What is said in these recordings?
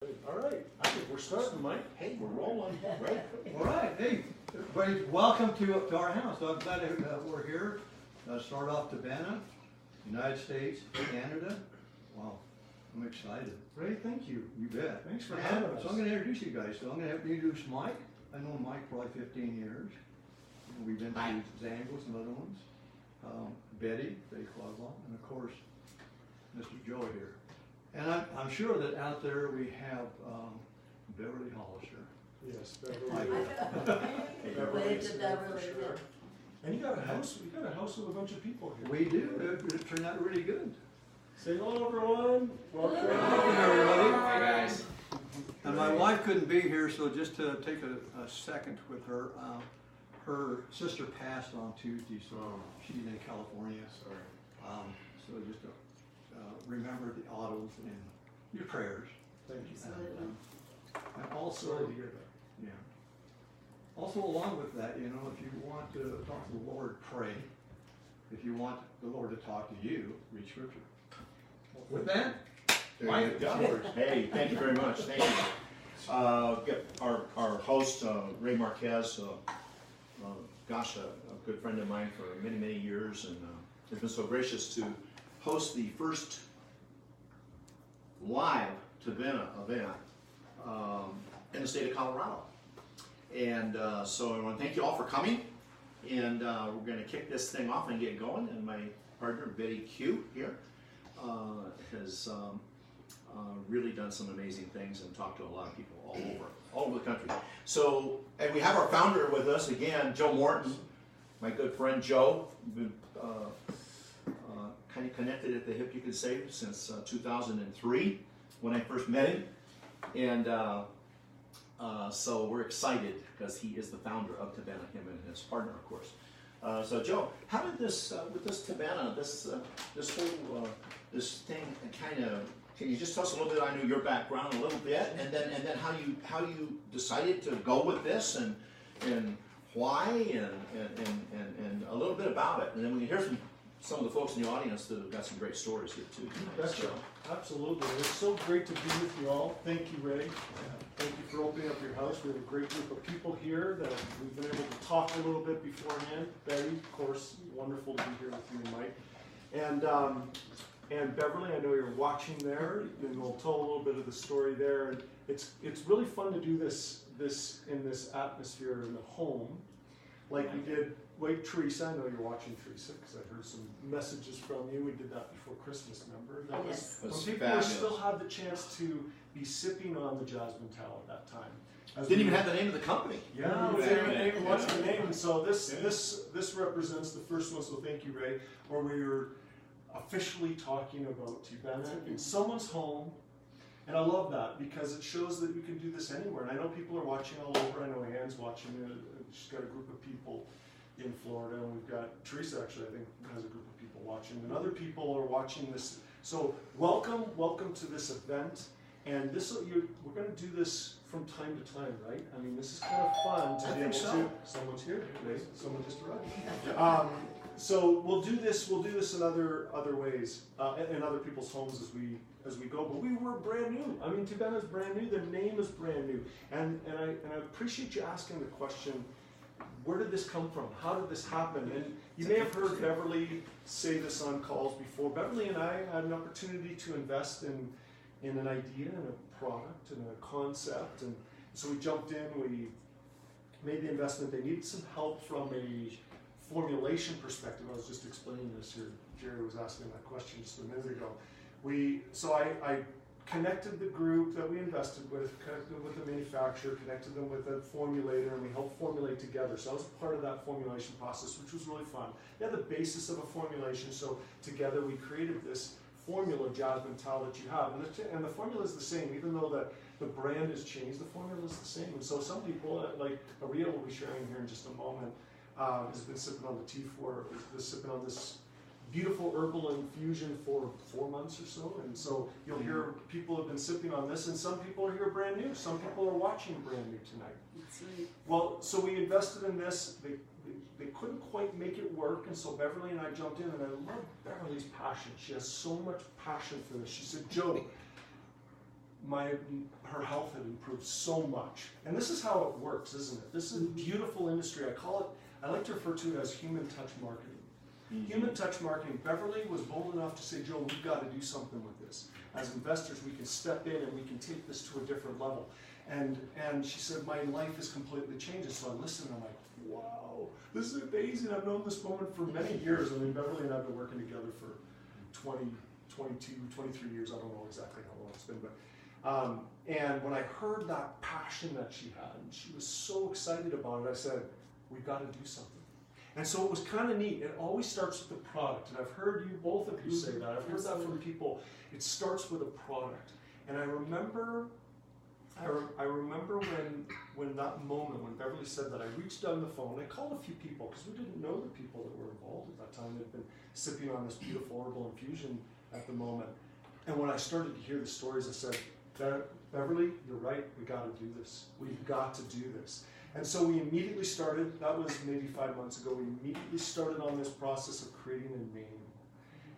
All right, I think we're starting, Mike. Hey, we're rolling, right? All right, hey, everybody, welcome to our house. I'm glad we're here. Start off Tibena, United States, Canada. Wow, I'm excited. Ray, thank you. You bet. Thanks for having us. So I'm going to introduce you guys. So I'm going to introduce Mike. I've known Mike probably 15 years. We've been to Zangles and other ones. Betty, and of course, Mr. Joe here. And I'm sure that out there we have Beverly Hollister. Yes, Beverly. Wave to Beverly. Sure. And you got a house. You got a house with a bunch of people here. We do. It turned out really good. Say hello, everyone. Welcome. Welcome, everybody. Hi, guys. And my wife couldn't be here, so just to take a second with her. Her sister passed on Tuesday, so she's in California. Sorry. So just to remember the autos and your prayers. Thank you. And also, Sorry to hear that. yeah. Also, along with that, you know, if you want to talk to the Lord, pray. If you want the Lord to talk to you, read Scripture. With that, There you go. Hey, thank you very much. Thank you. Our host, Ray Marquez, gosh, a good friend of mine for many, many years, and has been so gracious to host the first live Tibena event in the state of Colorado. And so I want to thank you all for coming, and we're going to kick this thing off and get going. And my partner, Betty Q here, has really done some amazing things and talked to a lot of people all over the country. So, and we have our founder with us again, Joe Morton, my good friend Joe. We've been kind of connected at the hip, you could say, since 2003 when I first met him. And so we're excited because he is the founder of Tibena, him and his partner, of course. So Joe, how did this, with this Tibena, this whole, this thing kind of, can you just tell us a little bit, I know your background a little bit, and then how you decided to go with this, and why, and a little bit about it, and then we can hear from some of the folks in the audience that have got some great stories here too. Betcha. Absolutely. It's so great to be with you all. Thank you, Ray. Thank you for opening up your house. We have a great group of people here that we've been able to talk a little bit beforehand. Betty, of course, wonderful to be here with you and Mike. And Beverly, I know you're watching there, and we'll tell a little bit of the story there. And it's really fun to do this in this atmosphere in the home, like we did. Wait, Teresa, I know you're watching, Teresa, because I heard some messages from you. We did that before Christmas, remember? That Yes. was when people still had the chance to be sipping on the Jasmine Towel at that time. Didn't even have the name of the company. Yeah, we didn't even watch the name. And so this represents the first one, so thank you, Ray, where we were officially talking about Tibena in someone's home. And I love that because it shows that we can do this anywhere. And I know people are watching all over. I know Anne's watching it. She's got a group of people in Florida, and we've got Teresa, actually, I think, has a group of people watching, and other people are watching this. So welcome to this event. And we're going to do this from time to time, right? I mean, this is kind of fun to be able to. Someone's here. Right? Someone just arrived. So we'll do this in other ways, in other people's homes as we go. But we were brand new. I mean, Tibena is brand new. The name is brand new. And I appreciate you asking the question, where did this come from? How did this happen? And you may have heard Beverly say this on calls before. Beverly and I had an opportunity to invest in an idea and a product and a concept. And so we jumped in, we made the investment. They needed some help from a formulation perspective. I was just explaining this here. Jerry was asking that question just a minute ago. So I connected the group that we invested with, connected with the manufacturer, connected them with a formulator, and we helped formulate together. So I was part of that formulation process, which was really fun. They had the basis of a formulation, so together we created this formula Jasmine Towel that you have. And the formula is the same, even though the brand has changed, the formula is the same. And so some people, like Aria will be sharing here in just a moment, has been sipping on the T4, has been sipping on this beautiful herbal infusion for 4 months or so, and so you'll hear people have been sipping on this, and some people are here brand new, some people are watching brand new tonight. That's right. Well, so we invested in this, they couldn't quite make it work, and so Beverly and I jumped in, and I love Beverly's passion. She has so much passion for this. She said, Joe, her health had improved so much. And this is how it works, isn't it? This is a beautiful industry. I like to refer to it as human touch marketing. Human touch marketing. Beverly was bold enough to say, Joe, we've got to do something with this. As investors, we can step in and we can take this to a different level. And she said, my life is completely changed. So I listened and I'm like, wow, this is amazing. I've known this woman for many years. I mean, Beverly and I have been working together for 20, 22, 23 years. I don't know exactly how long it's been, but and when I heard that passion that she had, and she was so excited about it, I said, we've got to do something. And so it was kind of neat. It always starts with the product. And I've heard you, both of you say that. I've heard that from people. It starts with a product. And I remember when that moment, when Beverly said that, I reached down the phone. I called a few people because we didn't know the people that were involved at that time. They'd been sipping on this beautiful herbal infusion at the moment. And when I started to hear the stories, I said, Beverly, you're right. We got to do this. We've got to do this. And so we immediately started, that was maybe 5 months ago, we immediately started on this process of creating a name.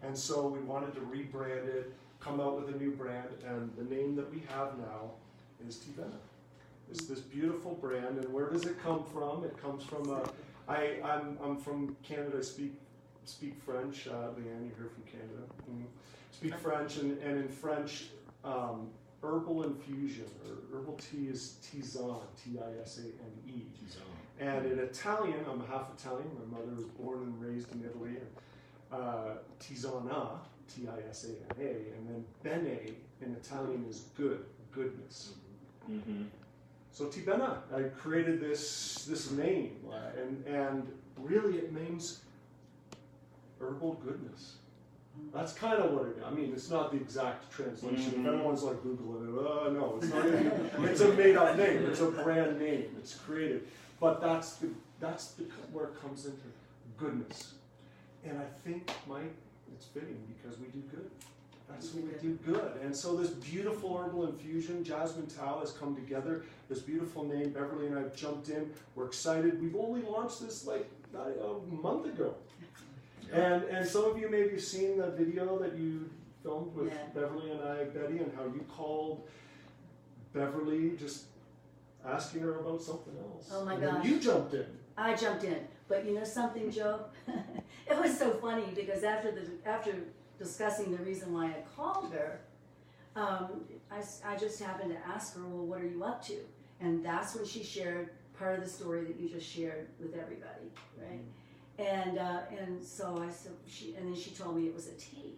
And so we wanted to rebrand it, come out with a new brand, and the name that we have now is Tibena. It's this beautiful brand, and where does it come from? It comes from, I'm from Canada, I speak French. Leanne, you're here from Canada. Speak French, and in French, herbal infusion, or herbal tea is tisane, T-I-S-A-N-E. And in Italian, I'm half Italian, my mother was born and raised in Italy, and tisana, T-I-S-A-N-A, and then bene in Italian is good, goodness. Mm-hmm. So Tibena, I created this name, and really it means herbal goodness. That's kind of what it is. I mean, it's not the exact translation. If everyone's like Googling it, no, it's not. It's a made-up name. It's a brand name. It's created, but that's where it comes into goodness. And I think, Mike, it's fitting because we do good. That's what we do good. And so this beautiful herbal infusion, Jasmine Tao, has come together. This beautiful name, Beverly and I have jumped in. We're excited. We've only launched this like a month ago. And some of you maybe have seen the video that you filmed with Beverly and I, Betty, and how you called Beverly just asking her about something else. Oh my and gosh. You jumped in. I jumped in. But you know something, Joe? It was so funny because after discussing the reason why I called her, I just happened to ask her, well, what are you up to? And that's when she shared part of the story that you just shared with everybody, right? Mm-hmm. And so I said, and then she told me it was a tea.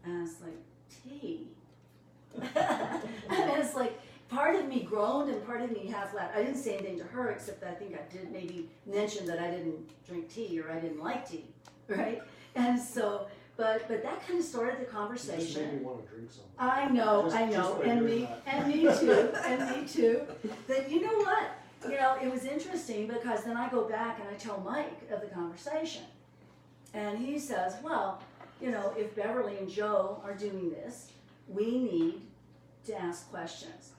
And I was like, tea? And it's like, part of me groaned and part of me half laughed. I didn't say anything to her except that I think I did maybe mention that I didn't drink tea or I didn't like tea, right? And so, but that kind of started the conversation. You just made me want to drink something. I know, and me too. But you know what? You know, it was interesting because then I go back and I tell Mike of the conversation. And he says, well, you know, if Beverly and Joe are doing this, we need to ask questions.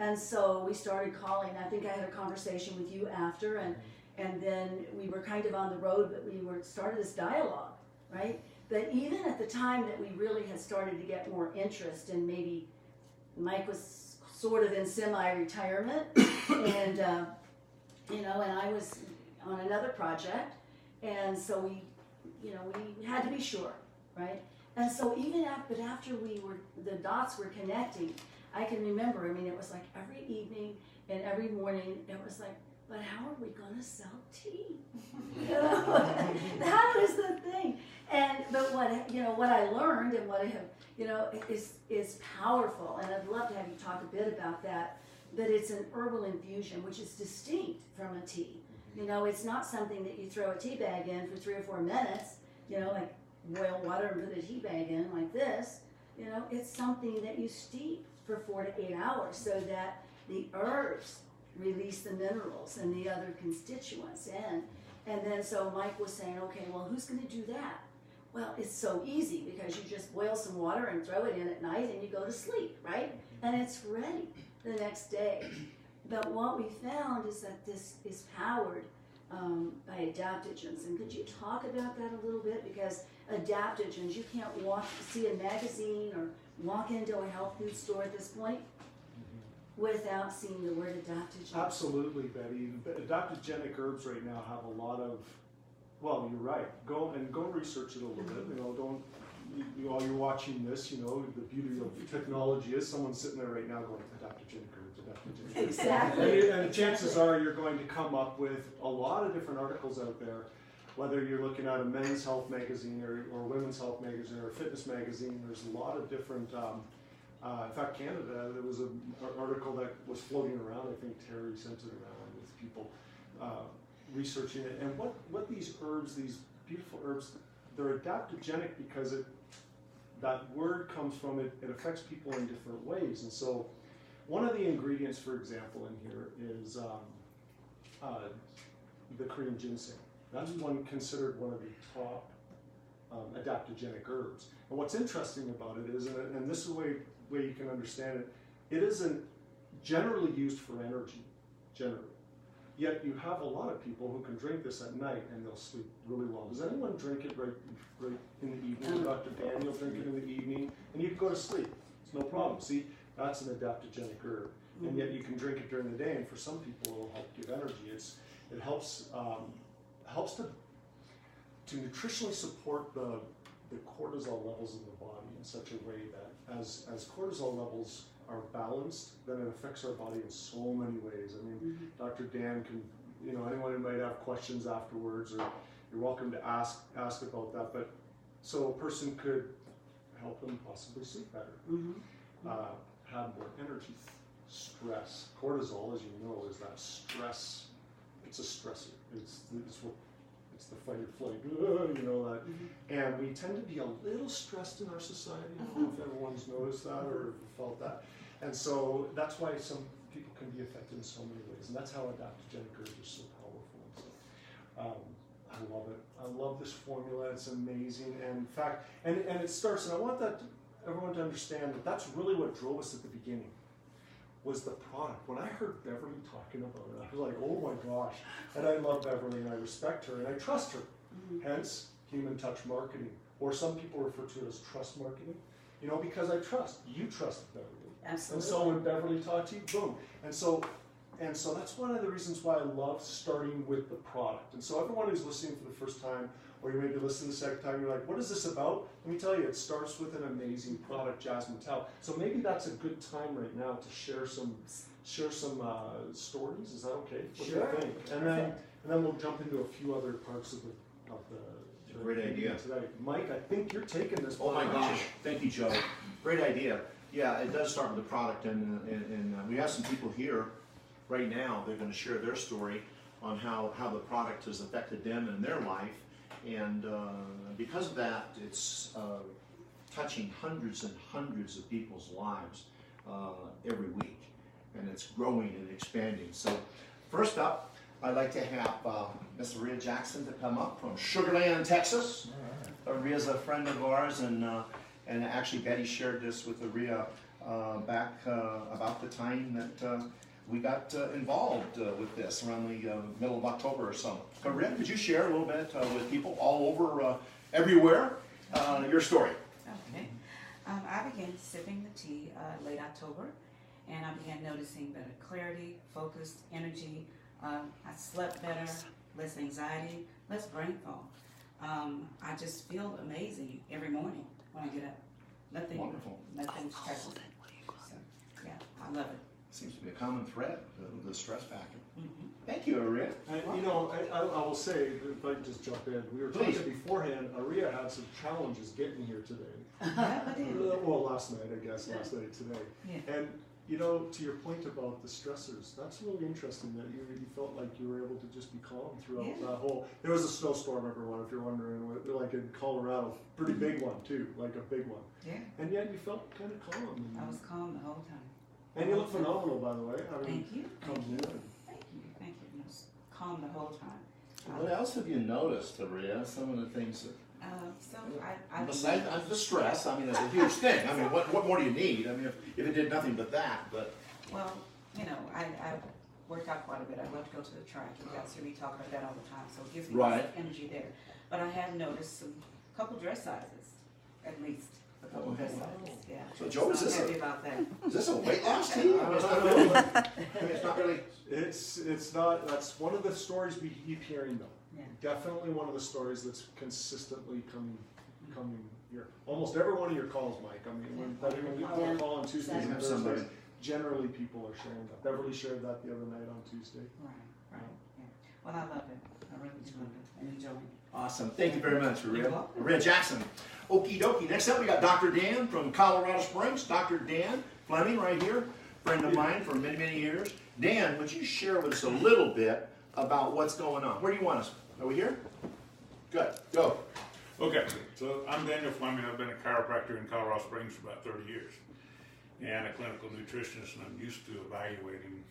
And so we started calling. I think I had a conversation with you after, and then we were kind of on the road, but we started this dialogue, right? But even at the time that we really had started to get more interest, and maybe Mike was sort of in semi-retirement, and you know, and I was on another project, and so we had to be sure, right? And so even after the dots were connecting, I can remember, I mean, it was like every evening and every morning, it was like, but how are we going to sell tea? You know, that was the thing. But what I learned and what I have, you know, is powerful. And I'd love to have you talk a bit about that. But it's an herbal infusion, which is distinct from a tea. You know, it's not something that you throw a tea bag in for 3 or 4 minutes, you know, like boil water and put a tea bag in like this. You know, it's something that you steep for 4 to 8 hours so that the herbs release the minerals and the other constituents in. And then so Mike was saying, okay, well, who's going to do that? Well, it's so easy because you just boil some water and throw it in at night and you go to sleep, right? And it's ready the next day. But what we found is that this is powered by adaptogens. And could you talk about that a little bit? Because adaptogens, you can't see a magazine or walk into a health food store at this point without seeing the word adaptogen. Absolutely, Betty. Adaptogenic herbs right now have a lot of, well, you're right. Go research it a little bit. You know, don't, while you're watching this, you know, the beauty of technology is someone's sitting there right now going, adaptogenic herbs, adaptogenic herbs. Exactly. And chances are you're going to come up with a lot of different articles out there, whether you're looking at a men's health magazine or women's health magazine or a fitness magazine. There's a lot of different, in fact, Canada, there was an article that was floating around. I think Terry sent it around with people researching it. And what these herbs, these beautiful herbs, they're adaptogenic because that word comes from it affects people in different ways. And so one of the ingredients, for example, in here is the Korean ginseng. That's considered one of the top adaptogenic herbs. And what's interesting about it is, and this is the way you can understand it, it isn't generally used for energy, generally. Yet you have a lot of people who can drink this at night and they'll sleep really well. Does anyone drink it right in the evening? Dr. Daniel drink it in the evening and you can go to sleep. It's no problem. See, that's an adaptogenic herb. And yet you can drink it during the day, and for some people it will help give energy. It helps to nutritionally support the cortisol levels in the body in such a way that as cortisol levels are balanced, then it affects our body in so many ways. I mean, Dr. Dan can, you know, anyone who might have questions afterwards, or you're welcome to ask about that. But so a person could help them possibly sleep better, have more energy. Stress, cortisol, as you know, is that stress. It's a stressor. It's the fight or flight, you know that. And we tend to be a little stressed in our society. I don't know if everyone's noticed that or felt that. And so that's why some people can be affected in so many ways. And that's how adaptogenic herbs are so powerful. So I love it. I love this formula. It's amazing. And in fact, and it starts, and I want everyone to understand that that's really what drove us at the beginning. Was the product. When I heard Beverly talking about it, I was like, oh my gosh. And I love Beverly and I respect her and I trust her. Hence, human touch marketing. Or some people refer to it as trust marketing. You know, because I trust. You trust Beverly. Absolutely. And so when Beverly talked to you, boom. And so that's one of the reasons why I love starting with the product. And so everyone who's listening for the first time, or you may be listening the second time, you're like, what is this about? Let me tell you, it starts with an amazing product, Jasmine Tao. So maybe that's a good time right now to share some stories. Is that okay? What do you think? And then we'll jump into a few other parts of the great idea today. Mike, I think you're taking this. Oh my gosh! Thank you, Joe. Great idea. Yeah, it does start with the product, and we have some people here right now. They're going to share their story on how the product has affected them in their life. And because of that, it's touching hundreds and hundreds of people's lives every week. And it's growing and expanding. So first up, I'd like to have Miss Rhea Jackson to come up from Sugar Land, Texas. Rhea's a friend of ours, and actually Betty shared this with Rhea back about the time that we got involved with this around the middle of October or so. So Rhea, could you share a little bit with people all over, everywhere, your story? Okay. I began sipping the tea late October, and I began noticing better clarity, focused energy. I slept better, less anxiety, less brain fog. I just feel amazing every morning when I get up. Nothing's stressful. So, yeah, I love it. Seems to be a common thread, the stress factor. Thank you, Aria. You know, I will say, if I can just jump in, we were talking beforehand, Aria had some challenges getting here today. Yeah, I did. Well, last night, I guess, last night, today. Yeah. And, you know, to your point about the stressors, that's really interesting that you felt like you were able to just be calm throughout that whole, there was a snowstorm, everyone, if you're wondering, like in Colorado, pretty big one too, like a big one. Yeah. And yet you felt kind of calm. I was calm the whole time. And you look phenomenal, by the way. I mean, Thank you. Comes in. Thank you. Thank you. I was calm the whole time. What else have you noticed, Aria? Some of the things that... Besides the stress, I mean, that's a huge thing. I mean, what more do you need? I mean, if it did nothing but that, but... Well, you know, I work out quite a bit. I love to go to the track. You guys hear me talk about that all the time, so it gives me energy there. But I have noticed a couple dress sizes, at least. couple Okay. percent. Yeah. So Joe, is I'm this happy about that. is this a weight loss tea? I mean, it's not really. I mean, it's not really. It's not, that's one of the stories we keep hearing though. Yeah. Definitely one of the stories that's consistently coming here. Almost every one of your calls, Mike, I mean, when we have a call on Tuesdays and Have somebody. Thursdays, generally people are sharing that. Beverly shared that the other night on Tuesday. Right, right. Yeah. Well, I love it. I really do love it. And enjoy it. Awesome. Thank you very much, You're Maria. welcome. Maria Jackson. Okie dokie. Next up, we got Dr. Dan from Colorado Springs. Dr. Dan Fleming right here, friend of mine for many, many years. Dan, would you share with us a little bit about what's going on? Where do you want us? Are we here? Good. Go. Okay, so I'm Daniel Fleming. I've been a chiropractor in Colorado Springs for about 30 years and a clinical nutritionist, and I'm used to evaluating,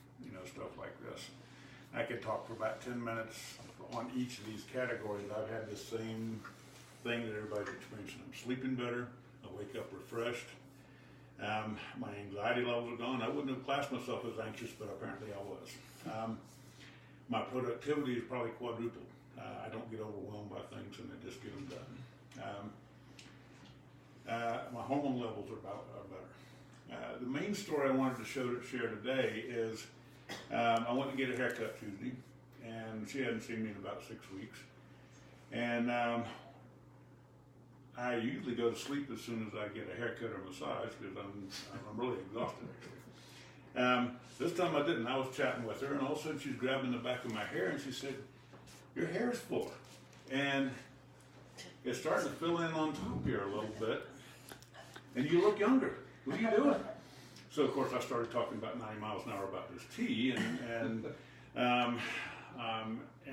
stuff like this. I could talk for about 10 minutes on each of these categories. I've had the same thing that everybody's experiencing. I'm sleeping better. I wake up refreshed. My anxiety levels are gone. I wouldn't have classed myself as anxious, but apparently I was. My productivity is probably quadrupled. I don't get overwhelmed by things, and I just get them done. My hormone levels are better. The main story I wanted to share today is I went to get a haircut Tuesday, and she hadn't seen me in about 6 weeks. And I usually go to sleep as soon as I get a haircut or massage because I'm really exhausted actually. This time I didn't. I was chatting with her, and all of a sudden she's grabbing the back of my hair, and she said, "Your hair is fuller," and it's starting to fill in on top here a little bit, and you look younger. What are you doing? So of course I started talking about 90 miles an hour about this tea, and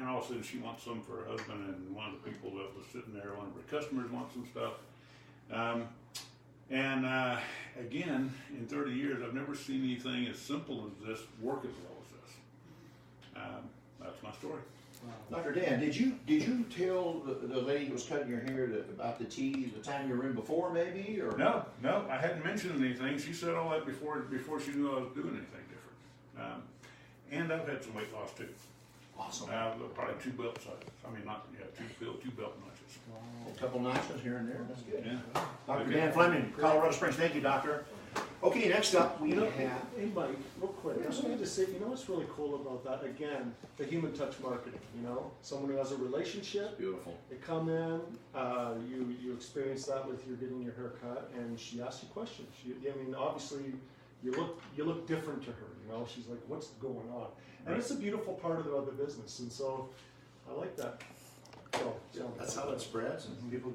all of a sudden she wants some for her husband, and one of the people that was sitting there, one of her customers wants some stuff. Again, in 30 years, I've never seen anything as simple as this work as well as this. That's my story. Dr. Dan, did you tell the lady who was cutting your hair about the tea the time you were in before, maybe, or No, I hadn't mentioned anything. She said all that before she knew I was doing anything different. And I've had some weight loss too. Awesome. Probably 2 belt sizes. I mean, not two belt notches. A couple notches here and there. That's good. Yeah. Dr. Dan Fleming, Colorado Springs. Thank you, doctor. Okay, next up we have. Hey Mike, real quick, I just wanted to say, what's really cool about that, again, the human touch marketing, someone who has a relationship, Beautiful. they come in, you experience that with your getting your hair cut, and she asks you questions. Obviously, you look different to her, she's like, what's going on? And Right. it's a beautiful part of the business, and so, I like that. So, That's how it spreads, and people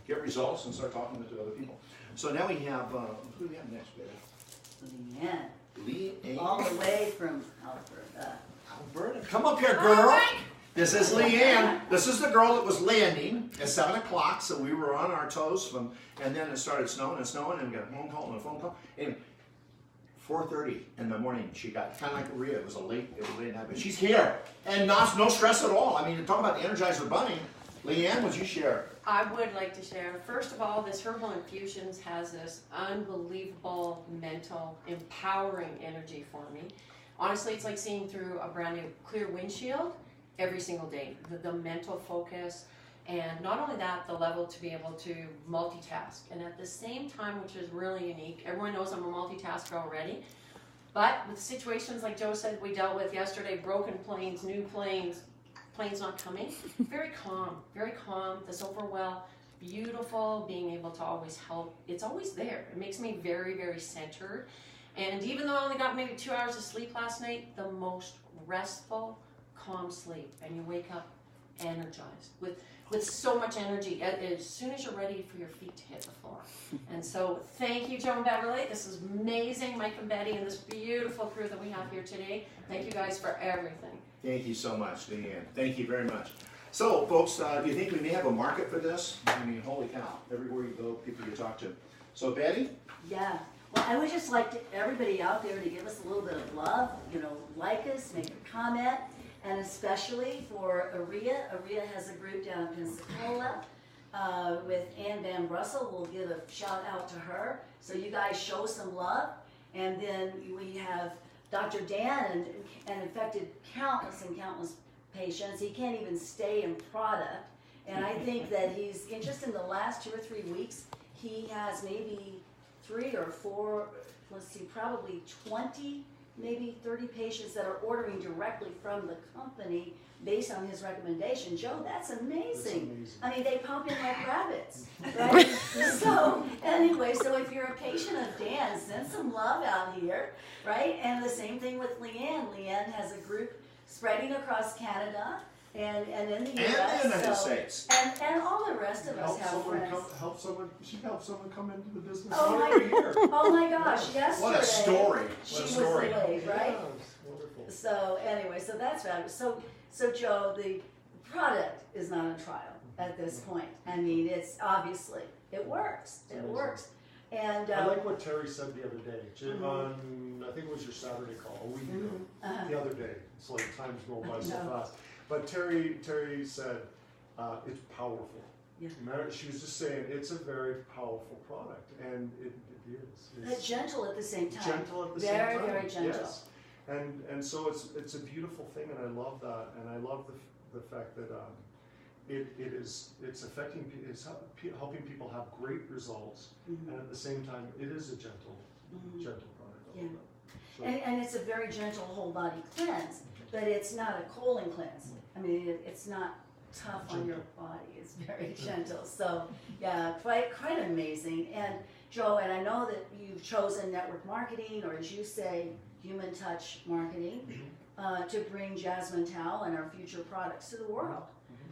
get results and start talking to other people. So now we have who do we have next, Betty? Leanne, Leanne. all the way from Alberta. Alberta, come up here, girl. This is Leanne. This is the girl that was landing at 7 o'clock, so we were on our toes and then it started snowing, and we got a phone call and a phone call. Anyway, 4:30 in the morning, she got kind of like Maria. It was late night, but she's here, and no stress at all. I mean, talk about the Energizer Bunny. Leanne, would you share? I would like to share. First of all, this herbal infusions has this unbelievable mental, empowering energy for me. Honestly, it's like seeing through a brand new clear windshield every single day. The mental focus, and not only that, the level to be able to multitask. And at the same time, which is really unique, everyone knows I'm a multitasker already, but with situations like Joe said we dealt with yesterday, broken planes, new planes not coming, very calm, this overwhelm, beautiful, being able to always help. It's always there. It makes me very, very centered. And even though I only got maybe 2 hours of sleep last night, the most restful, calm sleep. And you wake up energized with so much energy as soon as you're ready for your feet to hit the floor. And so thank you, Joe and Beverly. This is amazing, Mike and Betty, and this beautiful crew that we have here today. Thank you guys for everything. Thank you so much, Leanne. Thank you very much. So, folks, do you think we may have a market for this? I mean, holy cow! Everywhere you go, people you talk to. So, Betty? Yeah. Well, I would just like everybody out there to give us a little bit of love, like us, make a comment, and especially for Aria. Aria has a group down in Pensacola with Ann Van Brussel. We'll give a shout out to her. So you guys show some love. And then we have Dr. Dan and infected countless and countless patients. He can't even stay in product. And I think that he's, just in the last 2 or 3 weeks, he has maybe 3 or 4, let's see, probably 20, maybe 30 patients that are ordering directly from the company based on his recommendation. Joe, that's amazing. That's amazing. I mean, they pop in like rabbits, right? So anyway, so if you're a patient of Dan, send some love out here, right? And the same thing with Leanne. Leanne has a group spreading across Canada and in the And US. the United States. And all the rest of us have friends. She helped someone come into the business Oh over my, here. oh my gosh, yesterday. What a story. She What a was story. delayed, right? Yeah, it's wonderful. So anyway, so that's fabulous. So Joe, the product is not on trial at this point. I mean, it's obviously, it works. It amazing. works. And I like what Terry said the other day. On, I think it was your Saturday call, a week ago. The other day. It's like time's going by so No. fast. But Terry said it's powerful. Yeah. She was just saying it's a very powerful product, and it is. It's gentle at the same time. Gentle at the same time. Very, very gentle. Yes. And so it's a beautiful thing, and I love that, and I love the fact that it's affecting it's helping people have great results, and at the same time it is a gentle product. Yeah. So, And it's a very gentle whole body cleanse, but it's not a colon cleanse. I mean, it's not tough on your body. It's very gentle. So yeah, quite amazing. And Joe, and I know that you've chosen network marketing, or as you say, human touch marketing, to bring Jasmine Towel and our future products to the world.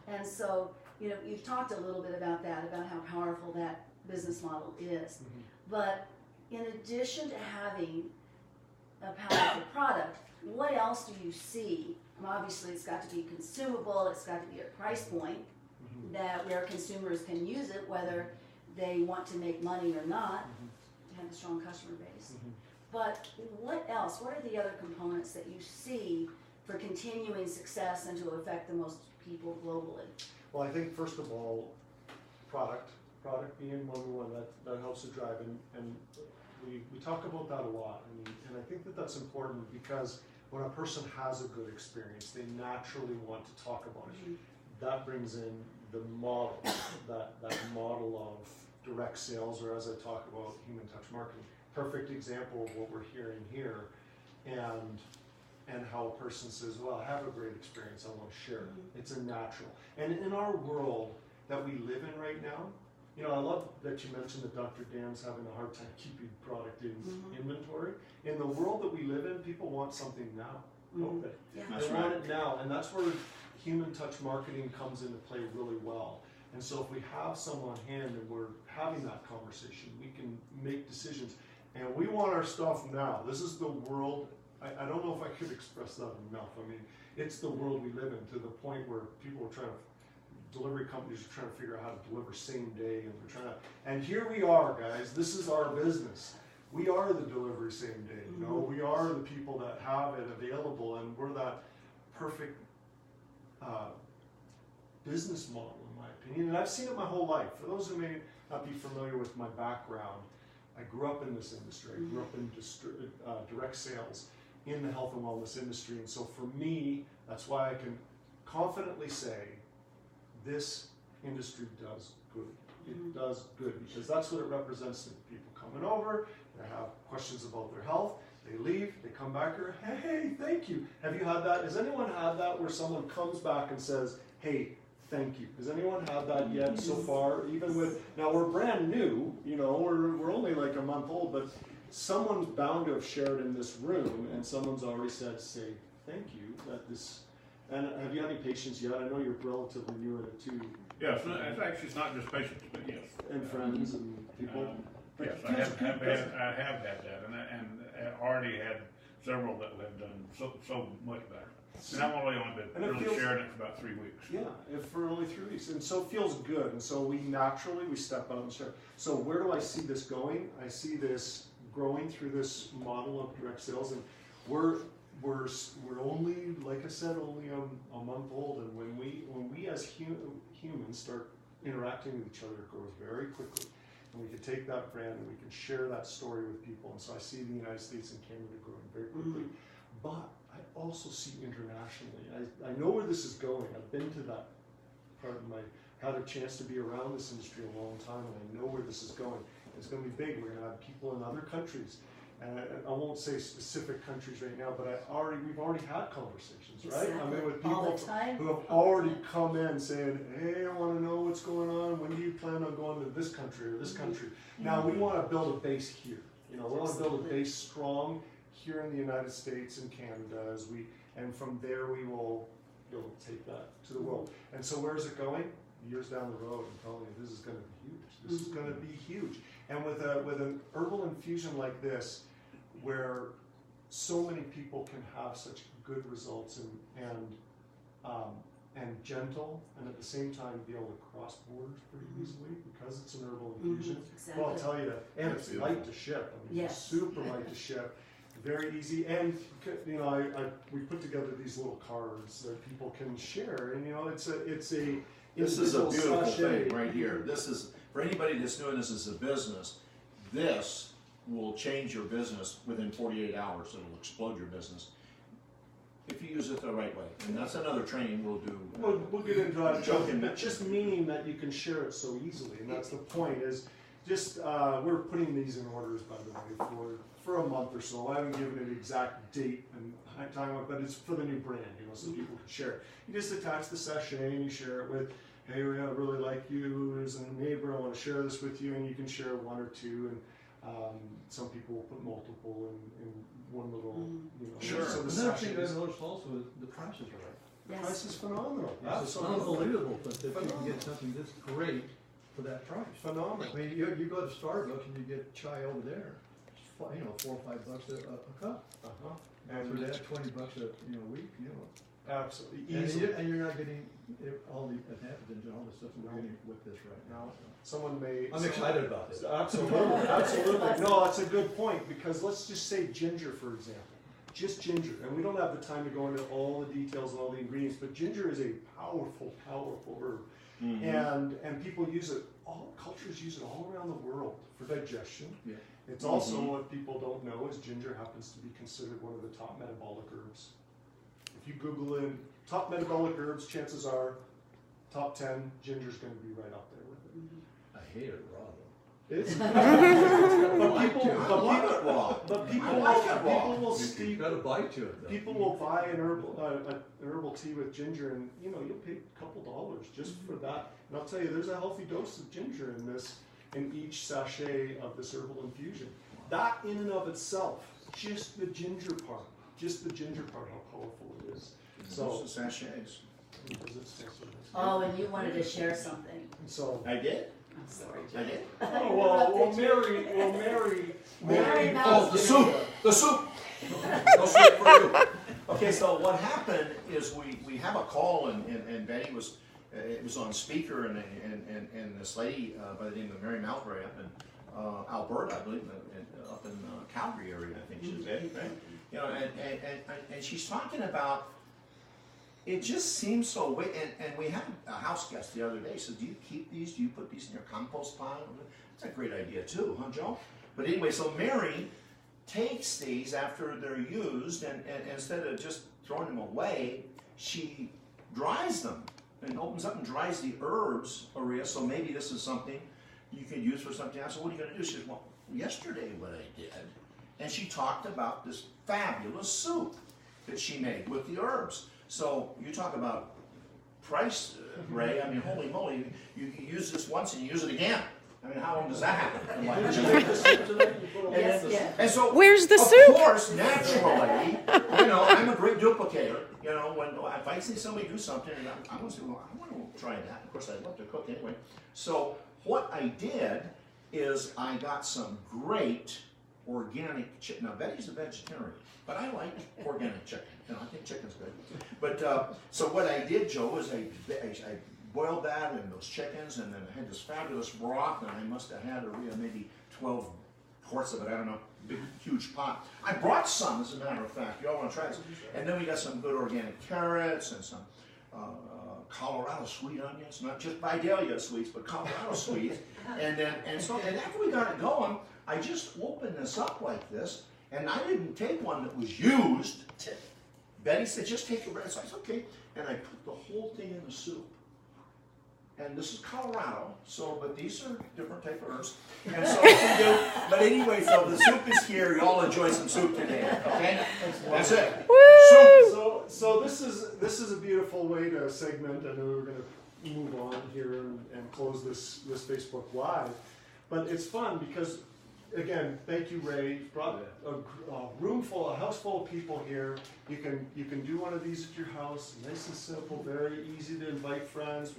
And so, you know, you've talked a little bit about that, about how powerful that business model is. But in addition to having a powerful product, what else do you see? Obviously, it's got to be consumable. It's got to be a price point that where consumers can use it, whether they want to make money or not, to have a strong customer base. But what else? What are the other components that you see for continuing success and to affect the most people globally? well, I think first of all, product being one that helps to drive, and we talk about that a lot, and I think that's important because when a person has a good experience, they naturally want to talk about it. That brings in the model, that model of direct sales, or as I talk about, human touch marketing. Perfect example of what we're hearing here, and how a person says, well, I have a great experience, I want to share it. It's a natural. And in our world that we live in right now, you know, I love that you mentioned that Dr. Dan's having a hard time keeping product in inventory. In the world that we live in, people want something now, don't they? Yeah. That's They right. want it now, and that's where human touch marketing comes into play really well. And so if we have someone on hand and we're having that conversation, we can make decisions. And we want our stuff now. This is the world. I don't know if I could express that enough. I mean, it's the world we live in, to the point where people are trying to, delivery companies are trying to figure out how to deliver same day, and we're trying to, and here we are, guys. This is our business. We are the delivery same day, you know. We are the people that have it available, and we're that perfect business model, in my opinion. And I've seen it my whole life. For those who may not be familiar with my background, I grew up in this industry. I grew up in direct sales in the health and wellness industry. And so for me, that's why I can confidently say this industry does good. It does good, because that's what it represents to people coming over. They have questions about their health. They leave, they come back here, hey, thank you. Have you had that? Has anyone had that where someone comes back and says, hey, thank you? Has anyone had that yet so far? Even with, now we're brand new, you know, we're only like a month old, but someone's bound to have shared in this room, and someone's already said, say, thank you, that this, and have you had any patients yet? I know you're relatively new at it too. Yes, it's actually, it's not just patients, but yes. And friends and people. Yes, It I feels have good, doesn't it? had that, and I already had several that have done so much better. And I've only been And it really feels- sharing it for about 3 weeks. Yeah, if for only 3 weeks, and so it feels good, and so we step out and share. So where do I see this going? I see this growing through this model of direct sales, and we're only, like I said, only a month old, and when we as humans start interacting with each other, it grows very quickly, and we can take that brand and we can share that story with people. And so I see the United States and Canada growing very quickly, but I also see internationally. I know where this is going. I've been to that part of my had a chance to be around this industry a long time, and I know where this is going. It's going to be big. We're going to have people in other countries. And I won't say specific countries right now, but we've already had conversations, right? I mean, with All people the time. who have already come in saying, hey, I want to know what's going on. When do you plan on going to this country or this country? Now, we want to build a base here. You know, we want to build a base strong here in the United States and Canada and from there we will be able to take that to the world. And so where is it going? Years down the road, I'm telling you, this is going to be huge. This is going to be huge. And with an herbal infusion like this, where so many people can have such good results and gentle, and at the same time be able to cross borders pretty easily because it's an herbal infusion. Exactly. Well, I'll tell you, and it's light to ship. I mean, it's Yes. super light to ship, very easy. And you know, we put together these little cards that people can share, and you know, it's a This is a individual beautiful sachet. thing right here. This is, for anybody that's doing this as a business, this will change your business within 48 hours. It'll explode your business if you use it the right way. And that's another training we'll do. We'll get into that, Joking. but just meaning that you can share it so easily, and that's the point. Is just we're putting these in orders, by the way, for a month or so. I haven't given it an exact date and time, but it's for the new brand, you know, so people can share it. You just attach the sachet and you share it with, hey, I really like you as a neighbor. I want to share this with you, and you can share one or two. And some people will put multiple in one little, you know. Sure. So the Another thing sachets, I've noticed also is the prices are right. the Yes. price is phenomenal. It's Absolutely unbelievable that you can get something this great for that price. phenomenal. I mean, you go to Starbucks and you get chai over there, it's you know, $4 or $5 a cup. Uh-huh. And for And that, $20 a week, you know. absolutely And, easy. and you're not getting all the advantages and all the stuff that we're getting with this right now. So. Someone may. I'm excited about this. Absolutely, absolutely. No, that's a good point, because let's just say ginger, for example. Just ginger, and we don't have the time to go into all the details and all the ingredients, but ginger is a powerful, powerful herb. And people use it, all cultures use it all around the world for digestion. Yeah. It's also, what people don't know is ginger happens to be considered one of the top metabolic herbs. If you Google in top metabolic herbs, chances are top 10, ginger's going to be right up there with it. I hate it raw though. It's But people will steep. You've got to bite to it though. People will buy an herbal tea with ginger, and you know, you'll pay a couple dollars just for that. And I'll tell you, there's a healthy dose of ginger in each sachet of this herbal infusion. That in and of itself, just the ginger part, how powerful it is. So sachets. Because it's Oh, and you wanted to share something. so. I did. I'm sorry, I did. Oh, well, Mary. Oh, the soup. The soup. No soup for you. Okay, so what happened is we have a call, and Betty was it was on speaker, and this lady by the name of Mary Malbury up in Alberta, I believe, up in Calgary area, I think she's Betty, right? You know, and she's talking about. It just seems so weird, and we had a house guest the other day. So, do you keep these? Do you put these in your compost pile? That's a great idea too, huh, Joe? But anyway, so Mary takes these after they're used, and instead of just throwing them away, she dries them and opens up and dries the herbs, Aria. So maybe this is something you could use for something else. So what are you going to do? She says, well, yesterday what I did, and she talked about this fabulous soup that she made with the herbs. So you talk about price, Ray. I mean, holy moly! You use this once and you use it again. I mean, how long does that happen? in life? Yes, yes. And so, Where's the of soup? course, naturally, you know, I'm a great duplicator. You know, if I see somebody do something, and I want to say, well, I want to try that. Of course, I'd love to cook anyway. So what I did is I got some great organic chicken. Now, Betty's a vegetarian, but I like organic chicken. You know, I think chicken's good. But so what I did, Joe, is I boiled that and those chickens, and then I had this fabulous broth, and I must have had maybe 12 quarts of it. I don't know, big, huge pot. I brought some, as a matter of fact. You all want to try this? And then we got some good organic carrots and some Colorado sweet onions, not just Vidalia sweets, but Colorado sweets. And after we got it going, I just opened this up like this, and I didn't take one that was used. Betty said, just take a red. So I said, okay. And I put the whole thing in the soup. and this is Colorado, so, but these are different type of herbs. And so, what we do, but anyway, so the soup is here, y'all enjoy some soup today, okay? That's it. Soup. So this is a beautiful way to segment. I know we're going to move on here and close this Facebook Live, but it's fun because, again, thank you, Ray. You brought a house full of people here. You can do one of these at your house, nice and simple, very easy to invite friends.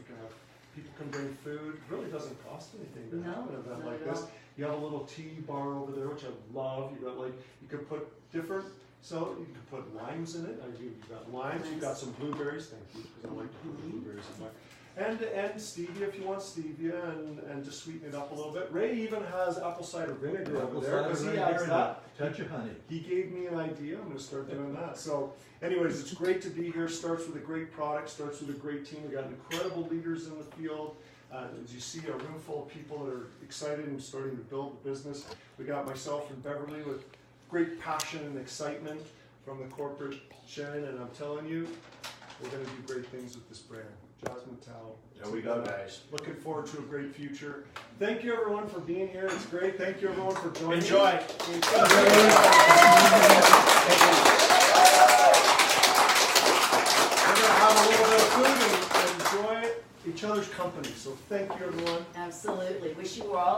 People can bring food. It really doesn't cost anything to have an event like this. You have a little tea bar over there, which I love. You can put different. So you can put limes in it. You've got limes. You've got some blueberries. Thank you, because I like to put blueberries in mine. And stevia if you want stevia, and just sweeten it up a little bit. Ray even has apple cider vinegar over there because he adds that. Touch of honey. He gave me an idea. I'm going to start doing that. So, anyways, it's great to be here. Starts with a great product. Starts with a great team. We got incredible leaders in the field. As you see, a room full of people that are excited and starting to build the business. We got myself and Beverly with great passion and excitement from the corporate Sharon, and I'm telling you, we're going to do great things with this brand. Jasmine Tao. There we go, guys. Looking forward to a great future. Thank you, everyone, for being here. It's great. Thank you, everyone, for joining. Enjoy. We're going to have a little bit of food and enjoy each other's company. So thank you, everyone. Absolutely. Wish you were all